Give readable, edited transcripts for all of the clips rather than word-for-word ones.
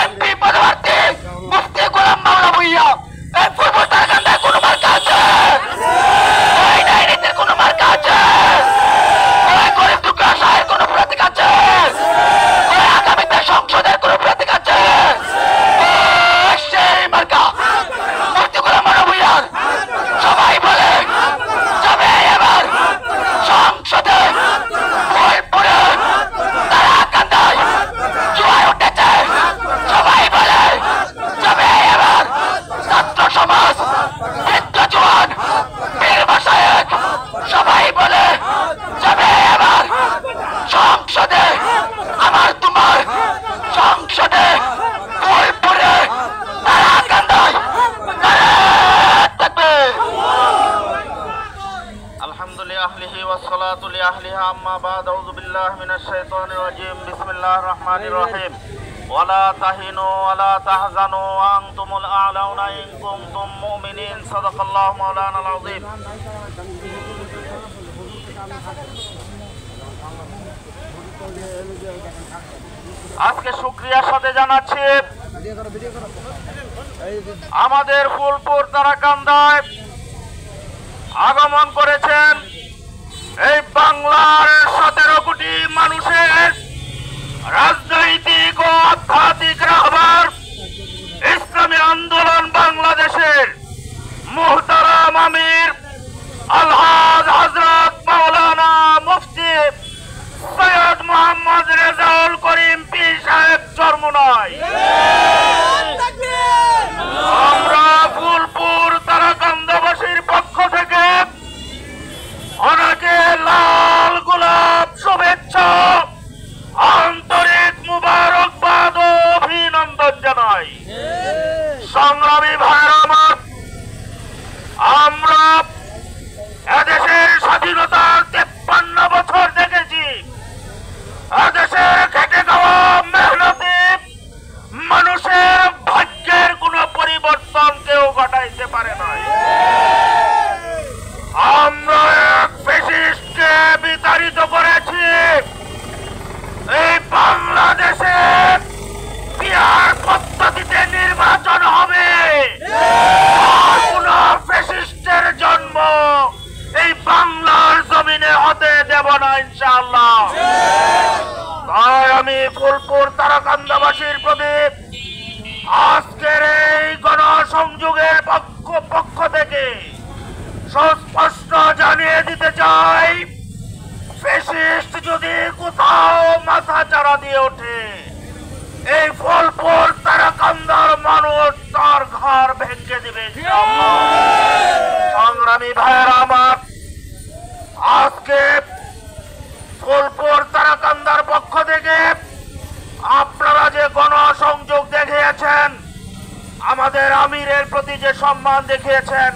MP পদপ্রার্থী মুফতি গোলাম মাওলা ভূঁইয়া এই ফুলপুর তারাকান্দায় কোনো মার্কা আছে? ওই ডাইনিতে কোনো মার্কা আছে? ওই গরিব দুঃখী অসহায়ের কোনো প্রতীক আছে? ওই আগামীতে সংসদের কোনো প্রতীক আছে? সেই মার্কা মুফতি গোলাম মাওলা ভূঁইয়ার। সবাই বলে যাবে এবার সংসদে ফুলপুরে তারাকান্দায় জোয়ার উঠেছে। সবাই বলে যাবে এবার ছাত্র সমাজ, বৃদ্ধ জওয়ান, পীর মাশায়েখ, সবাই বলে যাবে এবার সংসদে, আমার তোমার সংসদে ফুলপুরে তারাকান্দায়। আলহামদুলিল্লাহ والصلاة لأهلها أما بعد أعوذ بالله من الشيطان الرجيم بسم الله الرحمن الرحيم ولا تهنوا ولا تحزنوا وأنتم الأعلون إن كنتم مؤمنين صدق الله مولانا العظيم আজকে শুকরিয়ার সাথে জানাচ্ছি আমাদের ফুলপুর তারাকান্দায় আগমন করেছেন এই বাংলার 17 কোটি মানুষের রাজনৈতিক ও আধ্যাত্মিক রাহবার ইসলামী আন্দোলন বাংলাদেশের মুহতারাম আমির আলহাজ হযরত মাওলানা মুফতি সৈয়দ মোহাম্মদ রেজাউল করিম পীর সাহেব চরমোনাই। আমরা ফুলপুর তারাকান্দাবাসীর পক্ষ থেকে ওনাকে লাল গোলাপ শুভেচ্ছা, আন্তরিক মুবারকবাদ ও অভিনন্দন জানাই। সংগ্রামী ভাইরা আমার, আমরা এদেশের স্বাধীনতার 53 বছর দেখেছি। এদেশে খেটে খাওয়া মেহনতি মানুষের ভাগ্যের কোনো পরিবর্তন কেউ ঘটাইতে পারে নাই। আমরা এক ফ্যাসিস্টকে বিতাড়িত করেছি। এই বাংলাদেশে পিয়ার পদ্ধতিতে নির্বাচন হবে। আর কোন ফ্যাসিস্টের জন্ম এই বাংলার জমিনে হতে দেব না ইনশাআল্লাহ। তাই আমি ফুলপুর তারাকান্দাবাসীর প্রতি আজকের এই গণসংযোগের পক্ষ থেকে সুস্পষ্ট জানিয়ে দিতে চাই, ফ্যাসিস্ট যদি কোথাও মাথা চাড়া দিয়ে ওঠে, এই ফুলপুর তারাকান্দার মানুষ তার ঘর ভেঙে দিবে। সংগ্রামী ভাইয়েরা আমার, আজকে ফুলপুর তারাকান্দার পক্ষ থেকে আপনারা যে গণসংযোগ দেখিয়েছেন, আমাদের আমিরের প্রতি যে সম্মান দেখিয়েছেন,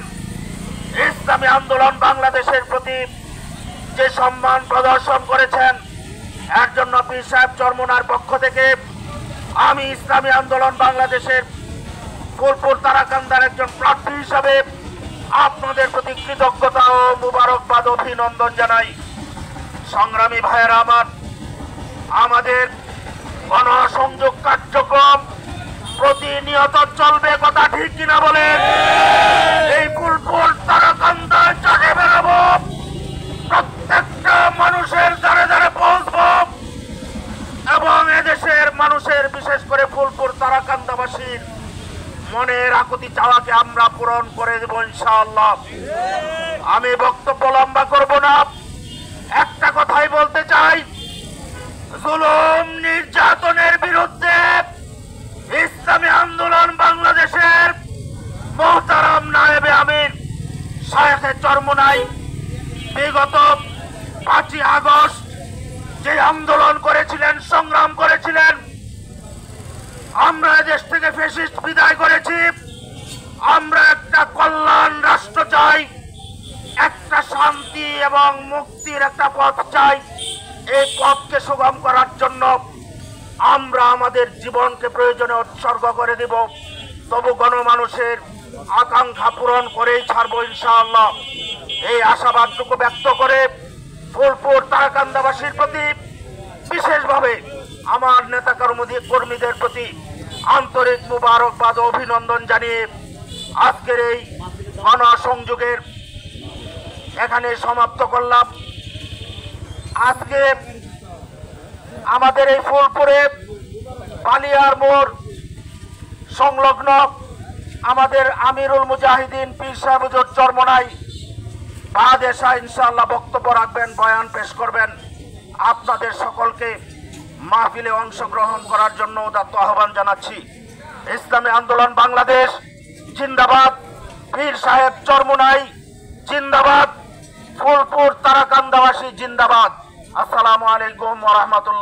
ইসলামী আন্দোলন বাংলাদেশের প্রতি যে সম্মান প্রদর্শন করেছেন, এর জন্য পীর সাহেব চরমোনার পক্ষ থেকে আমি ইসলামী আন্দোলন বাংলাদেশের ফুলপুর তারাকান্দার একজন প্রার্থী হিসাবে আপনাদের প্রতি কৃতজ্ঞতা ও মুবারকবাদ অভিনন্দন জানাই। সংগ্রামী ভাইয়েরা আমার, আমাদের গণসংযোগ কার্যক্রম প্রতিনিয়ত চলবে, কথা ঠিক কিনা বলেন? এই ফুলপুর তারাকান্দায় চলে বেড়াবো, প্রত্যেকটা মানুষের দ্বারে দ্বারে পৌঁছবো এবং এদেশের মানুষের, বিশেষ করে ফুলপুর তারাকান্দাবাসীর মনের আকুতি চাওয়াকে আমরা পূরণ করে দেব ইনশাআল্লাহ। আমি বক্তব্য লম্বা করব না, একটা কথাই বলতে চাই, জুলুম নির্যাতনের বিরুদ্ধে ইসলামী আন্দোলন বাংলাদেশের মুহতারাম নায়েবে আমির শায়েখ চরমোনাই বিগত 5ই আগস্ট যে আন্দোলন করেছিলেন, সংগ্রাম করেছিলেন, আমরা দেশ থেকে ফ্যাসিস্ট বিদায় করেছি। আমরা একটা কল্যাণ রাষ্ট্র চাই, একটা শান্তি এবং মুক্তির একটা পথ চাই। এই পথকে সুগম করার জন্য আমরা আমাদের জীবনকে প্রয়োজনে উৎসর্গ করে দেব। তবু গণমানুষের আকাঙ্ক্ষা পূরণ করেই ছাড়বো ইনশাআল্লাহ। এই আশাবাদটুকু ব্যক্ত করে ফুলপুর তারাকান্দাবাসীর প্রতি, বিশেষভাবে আমার নেতা কর্মীদের প্রতি আন্তরিক মুবারকবাদ ও অভিনন্দন জানিয়ে আজকের এই গণসংযোগের এখানে সমাপ্ত করলাম। আজকে আমাদের এই ফুলপুরে বালিয়ার মোড় সংলগ্ন আমাদের আমিরুল মুজাহিদিন পীর সাহেব হুজুর চরমনাই বাদেশা ইনশাআল্লাহ বক্তব্য রাখবেন, বয়ান পেশ করবেন। আপনাদের সকলকে মাহফিলে অংশগ্রহণ করার জন্য উদাত্ত আহ্বান জানাচ্ছি। ইসলামী আন্দোলন বাংলাদেশ জিন্দাবাদ, পীর সাহেব চরমনাই জিন্দাবাদ, ফুলপুর তারাকান্দাবাসী জিন্দাবাদ। আসসালামু আলাইকুম ওয়া রাহমাতুল্লাহ।